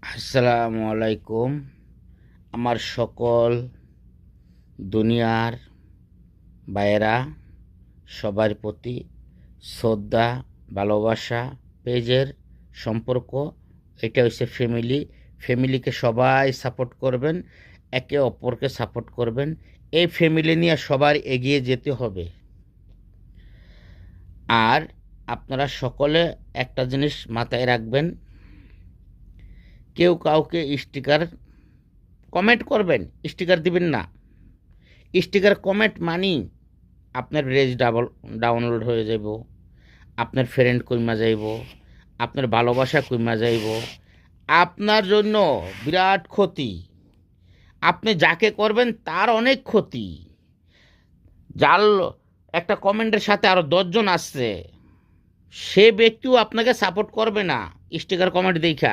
আসসালামু আলাইকুম। আমার সকল দুনিয়ার ভাইয়েরা, সবার প্রতি শ্রদ্ধা, ভালোবাসা, পেজের সম্পর্ক। এটা হচ্ছে ফ্যামিলি। ফ্যামিলিকে সবাই সাপোর্ট করবেন, একে অপরকে সাপোর্ট করবেন। এই ফ্যামিলি নিয়ে সবার এগিয়ে যেতে হবে। আর আপনারা সকলে একটা জিনিস মাথায় রাখবেন, কেউ কাউকে স্টিকার কমেন্ট করবেন, স্টিকার দিবেন না। স্টিকার কমেন্ট মানি আপনার রেজ ডাউনলোড হয়ে যাব, আপনার ফ্রেন্ড কইমা যাইব, আপনার ভালোবাসা কইমা যাইব, আপনার জন্য বিরাট ক্ষতি। আপনি যাকে করবেন তার অনেক ক্ষতি। যার একটা কমেন্টের সাথে আরও 10 জন আসছে, সে ব্যক্তিও আপনাকে সাপোর্ট করবে না স্টিকার কমেন্ট দেখা।